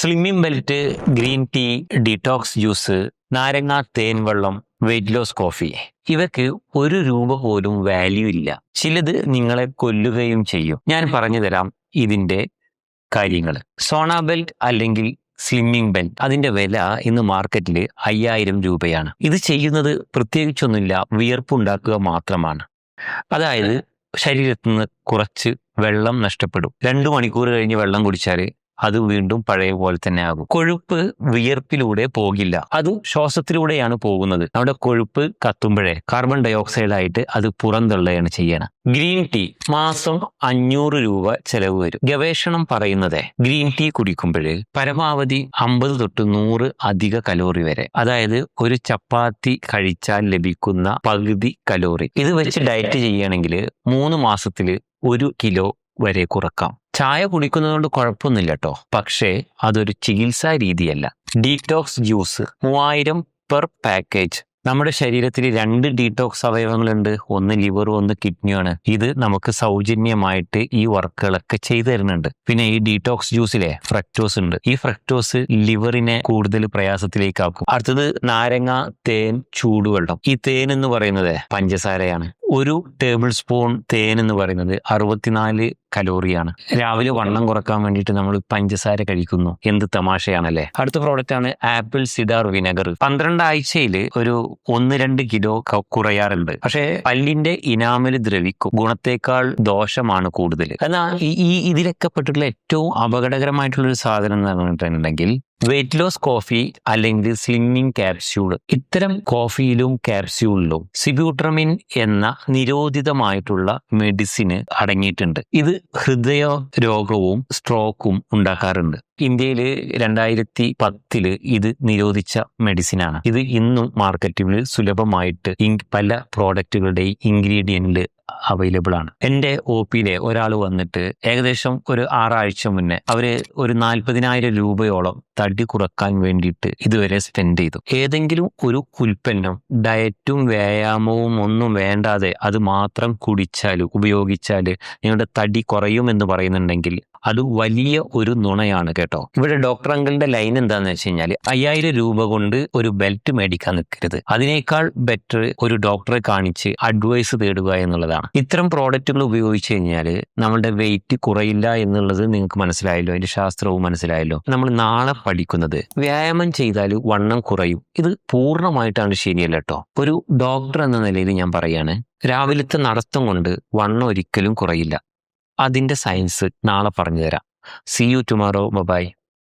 Slimming belt, green tea, detox juice, നാരങ്ങ തേൻ വെള്ളം, വെയിറ്റ് ലോസ് കോഫി, ഇവയ്ക്ക് ₹1 പോലും വാല്യൂ ഇല്ല. ചിലത് നിങ്ങളെ കൊല്ലുകയും ചെയ്യും. ഞാൻ പറഞ്ഞു തരാം ഇതിന്റെ കാര്യങ്ങൾ. സോണ ബെൽറ്റ് അല്ലെങ്കിൽ സ്ലിമ്മിംഗ് ബെൽറ്റ്, അതിന്റെ വില ഇന്ന് മാർക്കറ്റിൽ ₹5000 ഇത് ചെയ്യുന്നത് പ്രത്യേകിച്ചൊന്നുമില്ല, വിയർപ്പുണ്ടാക്കുക മാത്രമാണ്. അതായത് ശരീരത്തിൽ നിന്ന് കുറച്ച് വെള്ളം നഷ്ടപ്പെടും. 2 മണിക്കൂർ കഴിഞ്ഞ് വെള്ളം കുടിച്ചാൽ അത് വീണ്ടും പഴയ പോലെ തന്നെ ആകും. കൊഴുപ്പ് വിയർപ്പിലൂടെ പോകില്ല, അത് ശ്വാസത്തിലൂടെയാണ് പോകുന്നത്. നമ്മുടെ കൊഴുപ്പ് കത്തുമ്പോഴേ കാർബൺ ഡൈ ഓക്സൈഡ് ആയിട്ട് അത് പുറന്തള്ളുകയാണ് ചെയ്യണം. ഗ്രീൻ ടീ മാസം ₹500 ചെലവ് വരും. ഗവേഷണം പറയുന്നത് ഗ്രീൻ ടീ കുടിക്കുമ്പോൾ പരമാവധി 50 തൊട്ട് 100 അധിക കലോറി വരെ, അതായത് ഒരു ചപ്പാത്തി കഴിച്ചാൽ ലഭിക്കുന്ന പകുതി കലോറി. ഇത് വെച്ച് ഡയറ്റ് ചെയ്യുകയാണെങ്കിൽ 3 മാസത്തിൽ 1 കിലോ വരെ കുറക്കാം. ചായ കുടിക്കുന്നതുകൊണ്ട് കുഴപ്പമൊന്നുമില്ല കേട്ടോ, പക്ഷേ അതൊരു ചികിത്സാ രീതിയല്ല. Detox juice 3000 per package. നമ്മുടെ ശരീരത്തിൽ 2 ഡീറ്റോക്സ് അവയവങ്ങളുണ്ട്, ഒന്ന് ലിവറും ഒന്ന് കിഡ്നിയാണ്. ഇത് നമുക്ക് സൗജന്യമായിട്ട് ഈ വർക്കുകളൊക്കെ ചെയ്തു തരുന്നുണ്ട്. പിന്നെ ഈ ഡീറ്റോക്സ് ജ്യൂസിലെ ഫ്രക്ടോസ് ഉണ്ട്. ഈ ഫ്രക്ടോസ് ലിവറിനെ കൂടുതൽ പ്രയാസത്തിലേക്കാക്കും. അടുത്തത് നാരങ്ങ തേൻ ചൂടുവെള്ളം. ഈ തേൻ എന്ന് പറയുന്നത് പഞ്ചസാരയാണ്. 1 ടേബിൾ സ്പൂൺ തേൻ എന്ന് പറയുന്നത് 64 കലോറിയാണ്. രാവിലെ വണ്ണം കുറക്കാൻ വേണ്ടിയിട്ട് നമ്മൾ പഞ്ചസാര കഴിക്കുന്നു, എന്ത് തമാശയാണല്ലേ. അടുത്ത പ്രോഡക്റ്റ് ആണ് ആപ്പിൾ സിഡാർ വിനെഗർ. 12 ആഴ്ചയിൽ ഒരു 1-2 കിലോ കുറയാറുണ്ട്. പക്ഷേ പല്ലിന്റെ ഇനാമൽ ദ്രവിക്കും, ഗുണത്തേക്കാൾ ദോഷമാണ് കൂടുതൽ. എന്നാൽ ഇതിലൊക്കെ പെട്ടിട്ടുള്ള ഏറ്റവും അപകടകരമായിട്ടുള്ള ഒരു സാധനം എന്ന് പറഞ്ഞിട്ടുണ്ടെങ്കിൽ വെയിറ്റ് ലോസ് കോഫി അല്ലെങ്കിൽ സ്ലിമ്മിംഗ് ക്യാപ്സ്യൂൾ. ഇത്തരം കോഫിയിലും ക്യാപ്സ്യൂളിലും സിബ്യൂട്രമിൻ എന്ന നിരോധിതമായിട്ടുള്ള മെഡിസിന് അടങ്ങിയിട്ടുണ്ട്. ഇത് ഹൃദയ രോഗവും സ്ട്രോക്കും ഉണ്ടാക്കാറുണ്ട്. ഇന്ത്യയിൽ 2010 ഇത് നിരോധിച്ച മെഡിസിനാണ്. ഇത് ഇന്നും മാർക്കറ്റിൽ സുലഭമായിട്ട് പല പ്രോഡക്റ്റുകളുടെയും ഇൻഗ്രീഡിയന്റ് അവൈലബിൾ ആണ്. എൻ്റെ OPയിലെ ഒരാൾ വന്നിട്ട് ഏകദേശം ഒരു 6 ആഴ്ച മുന്നേ അവര് ഒരു ₹40,000 തടി കുറക്കാൻ വേണ്ടിയിട്ട് ഇതുവരെ സ്പെൻഡ് ചെയ്തു. ഏതെങ്കിലും ഒരു ഉൽപ്പന്നം ഡയറ്റും വ്യായാമവും ഒന്നും വേണ്ടാതെ അത് മാത്രം ഉപയോഗിച്ചാൽ നിങ്ങളുടെ തടി കുറയുമെന്ന് പറയുന്നുണ്ടെങ്കിൽ അത് വലിയ ഒരു നുണയാണ് കേട്ടോ. ഇവിടെ ഡോക്ടർ അങ്കിളിന്റെ ലൈൻ എന്താന്ന് വെച്ച് കഴിഞ്ഞാൽ ₹5000 കൊണ്ട് ഒരു ബെൽറ്റ് മേടിക്കാൻ നിൽക്കരുത്, അതിനേക്കാൾ ബെറ്റർ ഒരു ഡോക്ടറെ കാണിച്ച് അഡ്വൈസ് തേടുക എന്നുള്ളതാണ്. ഇത്തരം പ്രോഡക്റ്റുകൾ ഉപയോഗിച്ച് കഴിഞ്ഞാൽ നമ്മുടെ വെയിറ്റ് കുറയില്ല എന്നുള്ളത് നിങ്ങൾക്ക് മനസ്സിലായല്ലോ, അതിന്റെ ശാസ്ത്രവും മനസ്സിലായല്ലോ. നമ്മൾ നാളെ പഠിക്കുന്നത് വ്യായാമം ചെയ്താൽ വണ്ണം കുറയും. ഇത് പൂർണ്ണമായിട്ടാണ് ശരിയല്ല കേട്ടോ. ഒരു ഡോക്ടർ എന്ന നിലയിൽ ഞാൻ പറയാണ്, രാവിലത്തെ നടത്തം കൊണ്ട് വണ്ണം ഒരിക്കലും കുറയില്ല. അതിന്റെ സയൻസ് നാളെ പറഞ്ഞു തരാം. See you tomorrow. Bye bye.